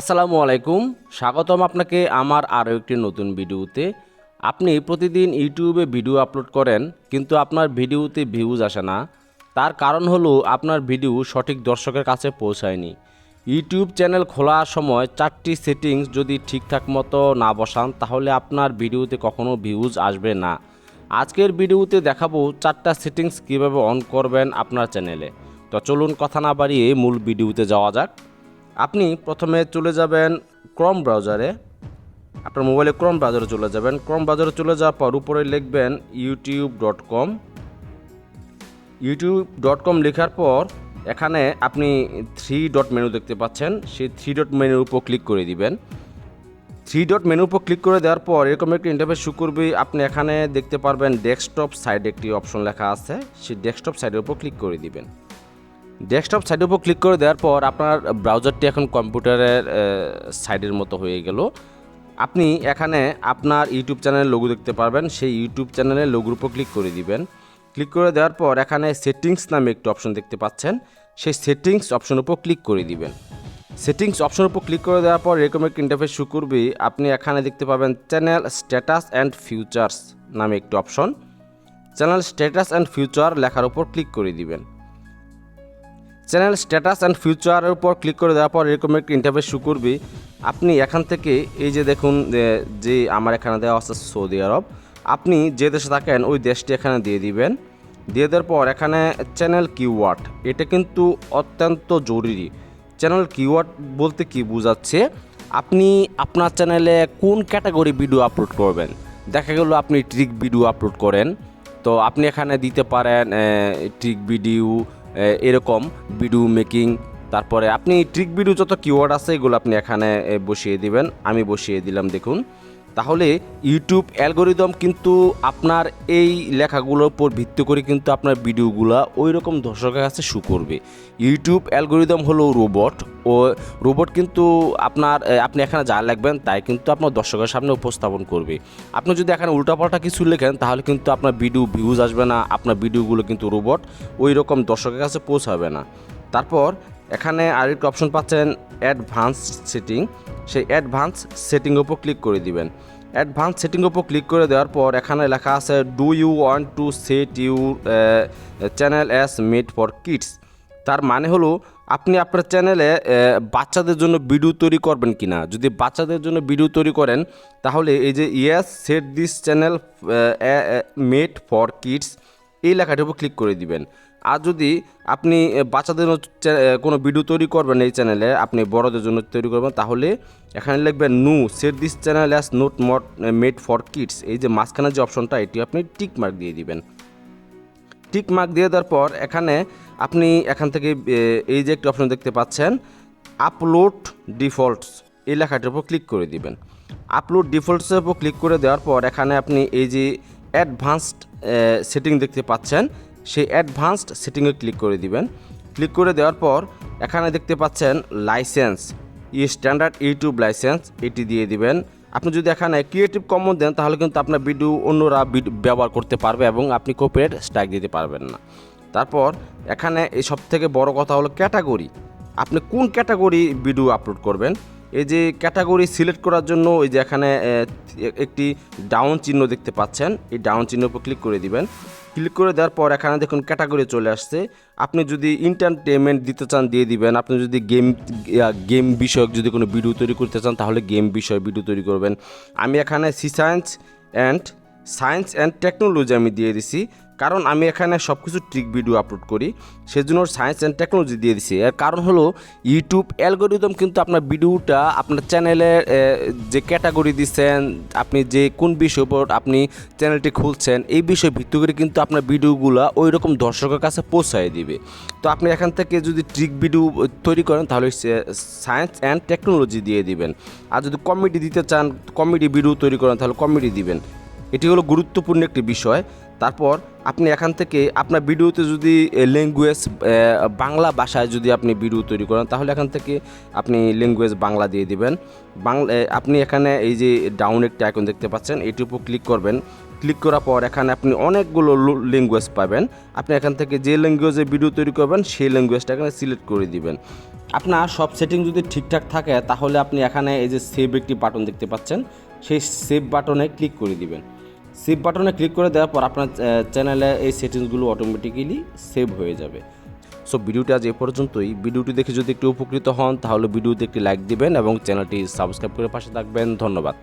আসসালামু আলাইকুম, স্বাগতম আপনাকে আমার আরও একটি নতুন ভিডিওতে। আপনি প্রতিদিন ইউটিউবে ভিডিও আপলোড করেন, কিন্তু আপনার ভিডিওতে ভিউজ আসে না। তার কারণ হলো আপনার ভিডিও সঠিক দর্শকের কাছে পৌঁছায়নি। ইউটিউব চ্যানেল খোলার সময় 4টি সেটিংস যদি ঠিকঠাক মতো না বসান, তাহলে আপনার ভিডিওতে কখনো ভিউজ আসবে না। আজকের ভিডিওতে দেখাবো 4টা সেটিংস কীভাবে অন করবেন আপনার চ্যানেলে। তো চলুন কথা না বাড়িয়ে মূল ভিডিওতে যাওয়া যাক। আপনি প্রথমে চলে যাবেন ক্রোম ব্রাউজারে। আপনার মোবাইলে ক্রোম ব্রাউজারে চলে যাবেন। ক্রোম ব্রাউজারে চলে যাওয়ার পর উপরে লিখবেন youtube.com। youtube.com লেখার পর এখানে আপনি 3 ডট মেনু দেখতে পাচ্ছেন, সেই 3 ডট মেনুর উপর ক্লিক করে দিবেন। 3 ডট মেনুর উপর ক্লিক করে দেওয়ার পর এরকম একটি ইন্টারফেস শুরু করবে। আপনি এখানে দেখতে পারবেন ডেস্কটপ সাইডে একটি অপশন লেখা আছে, সেই ডেস্কটপ সাইডের উপর ক্লিক করে দিবেন। ডেস্কটপ সাইডের উপর ক্লিক করে দেওয়ার পর আপনার ব্রাউজারটি এখন কম্পিউটারের সাইডের মতো হয়ে গেল। আপনি এখানে আপনার ইউটিউব চ্যানেলের লোগো দেখতে পারবেন, সেই ইউটিউব চ্যানেলের লোগোর উপর ক্লিক করে দিবেন। ক্লিক করে দেওয়ার পর এখানে সেটিংস নামে একটি অপশন দেখতে পাচ্ছেন, সেই সেটিংস অপশনের উপর ক্লিক করে দিবেন। সেটিংস অপশনের উপর ক্লিক করে দেওয়ার পর এরকম একটি ইন্টারফেস শুরু করবে। আপনি এখানে দেখতে পাবেন চ্যানেল স্ট্যাটাস অ্যান্ড ফিউচার্স নামে একটি option. Channel status and future লেখার উপর ক্লিক করে দিবেন। চ্যানেল স্ট্যাটাস অ্যান্ড ফিউচারের উপর ক্লিক করে দেওয়ার পর এরকম একটি ইন্টারফেস শুরু করবে। আপনি এখান থেকে এই যে দেখুন যে আমার এখানে দেওয়া আছে সৌদি আরব, আপনি যে দেশে থাকেন ওই দেশটি এখানে দিয়ে দিবেন। দিয়ে দেওয়ার পর এখানে চ্যানেল কিওয়ার্ড, এটা কিন্তু অত্যন্ত জরুরি। চ্যানেল কিওয়ার্ড বলতে কি বোঝাচ্ছে, আপনি আপনার চ্যানেলে কোন ক্যাটাগরি ভিডিও আপলোড করবেন। দেখা গেল আপনি ট্রিক ভিডিও আপলোড করেন, তো আপনি এখানে দিতে পারেন ট্রিক ভিডিও, এরকম ভিডিও মেকিং। তারপরে আপনি ট্রিক ভিডিও যত কিওয়ার্ড আছে এগুলো আপনি এখানে বসিয়ে দিবেন। আমি বসিয়ে দিলাম দেখুন। তাহলে ইউটিউব অ্যালগোরিদম কিন্তু আপনার এই লেখাগুলোর উপর ভিত্তি করে কিন্তু আপনার ভিডিওগুলো ওই রকম দর্শকের কাছে শো করবে। ইউটিউব অ্যালগোরিদম হলো রোবট, ও রোবট কিন্তু আপনি এখানে যা লিখবেন তাই কিন্তু আপনার দর্শকের সামনে উপস্থাপন করবে। আপনি যদি এখানে উল্টাপাল্টা কিছু লেখেন তাহলে কিন্তু আপনার ভিডিও ভিউজ আসবে না, আপনার ভিডিওগুলো কিন্তু রোবট ওই রকম দর্শকের কাছে পৌঁছাবে না। তারপর এখানে আরেকটা অপশন পাচ্ছেন অ্যাডভান্স সেটিং, সেই অ্যাডভান্স সেটিংয়ের উপর ক্লিক করে দিবেন। অ্যাডভান্স সেটিংয়ের উপর ক্লিক করে দেওয়ার পর এখানে লেখা আছে do you want to set your channel as made for kids. তার মানে হলো আপনি আপনার চ্যানেলে বাচ্চাদের জন্য ভিডিও তৈরি করবেন কি না। যদি বাচ্চাদের জন্য ভিডিও তৈরি করেন তাহলে এই যে yes set this channel made for kids এই লেখাটির উপর ক্লিক করে দিবেন। আর যদি আপনি বাচ্চাদের কোনো ভিডিও তৈরি করবেন এই চ্যানেলে, আপনি বড়দের জন্য তৈরি করবেন, তাহলে এখানে লিখবেন no set this channel as not made for kids. এই যে মাঝখানে যে অপশনটা এটি আপনি টিক মার্ক দিয়ে দিবেন। টিক মার্ক দিয়ে দেওয়ার পর এখানে আপনি এখান থেকে এই যে একটি অপশন দেখতে পাচ্ছেন আপলোড ডিফল্টস, এই লেখাটির উপর ক্লিক করে দিবেন। আপলোড ডিফল্টসের উপর ক্লিক করে দেওয়ার পর এখানে আপনি এই যে অ্যাডভান্সড সেটিং দেখতে পাচ্ছেন, সেই অ্যাডভান্সড সেটিংয়ে ক্লিক করে দিবেন। ক্লিক করে দেওয়ার পর এখানে দেখতে পাচ্ছেন লাইসেন্স, স্ট্যান্ডার্ড ইউটিউব লাইসেন্স, এটি দিয়ে দিবেন। আপনি যদি এখানে ক্রিয়েটিভ কমন দেন তাহলে কিন্তু আপনার ভিডিও অন্যরা ব্যবহার করতে পারবে এবং আপনি কপিরাইট স্ট্রাইক দিতে পারবেন না। তারপর এখানে এই সবথেকে বড় কথা হলো ক্যাটাগরি, আপনি কোন ক্যাটাগরি ভিডিও আপলোড করবেন। এই যে ক্যাটাগরি সিলেক্ট করার জন্য এই যে এখানে একটি ডাউন চিহ্ন দেখতে পাচ্ছেন, এই ডাউন চিহ্নের উপর ক্লিক করে দিবেন। ক্লিক করে দেওয়ার পর এখানে দেখুন ক্যাটাগরি চলে আসছে। আপনি যদি এন্টারটেনমেন্ট দিতে চান দিয়ে দিবেন, আপনি যদি গেম বিষয়ক যদি কোনো ভিডিও তৈরি করতে চান তাহলে গেম বিষয়ে ভিডিও তৈরি করবেন। আমি এখানে সায়েন্স অ্যান্ড টেকনোলজি আমি দিয়ে দিছি, কারণ আমি এখানে সব কিছু ট্রিক ভিডিও আপলোড করি, সেজন্য সায়েন্স অ্যান্ড টেকনোলজি দিয়ে দিছি। এর কারণ হলো ইউটিউব অ্যালগোরিদম কিন্তু আপনার ভিডিওটা আপনার চ্যানেলের যে ক্যাটাগরি দিচ্ছেন, আপনি যে কোন বিষয়ের উপর আপনি চ্যানেলটি খুলছেন এই বিষয়ে ভিত্তি করে কিন্তু আপনার ভিডিওগুলো ওই রকম দর্শকের কাছে পৌঁছায় দিবে। তো আপনি এখান থেকে যদি ট্রিক ভিডিও তৈরি করেন তাহলে সায়েন্স অ্যান্ড টেকনোলজি দিয়ে দিবেন। আর যদি কমেডি দিতে চান, কমেডি ভিডিও তৈরি করেন তাহলে কমেডি দিবেন। এটি হলো গুরুত্বপূর্ণ একটি বিষয়। তারপর আপনি এখান থেকে আপনার ভিডিওতে যদি ল্যাঙ্গুয়েজ বাংলা ভাষায় যদি আপনি ভিডিও তৈরি করেন তাহলে এখান থেকে আপনি ল্যাঙ্গুয়েজ বাংলা দিয়ে দিবেন। আপনি এখানে এই যে ডাউন একটা আইকন দেখতে পাচ্ছেন, এটির উপর ক্লিক করবেন। ক্লিক করার পর এখানে আপনি অনেকগুলো ল্যাঙ্গুয়েজ পাবেন। আপনি এখান থেকে যে ল্যাঙ্গুয়েজে ভিডিও তৈরি করবেন সেই ল্যাঙ্গুয়েজটা এখানে সিলেক্ট করে দিবেন। আপনার সব সেটিং যদি ঠিকঠাক থাকে তাহলে আপনি এখানে এই যে সেভ একটি বাটন দেখতে পাচ্ছেন, সেই সেভ বাটনে ক্লিক করে দিবেন। সেভ বাটনে ক্লিক করে দেওয়ার পর আপনার চ্যানেলে এই সেটিংসগুলো অটোমেটিক্যালি সেভ হয়ে যাবে। সো ভিডিওটি আজ এ পর্যন্তই। ভিডিওটি দেখে যদি একটু উপকৃত হন তাহলে ভিডিওতে একটি লাইক দিবেন এবং চ্যানেলটি সাবস্ক্রাইব করে পাশে থাকবেন। ধন্যবাদ।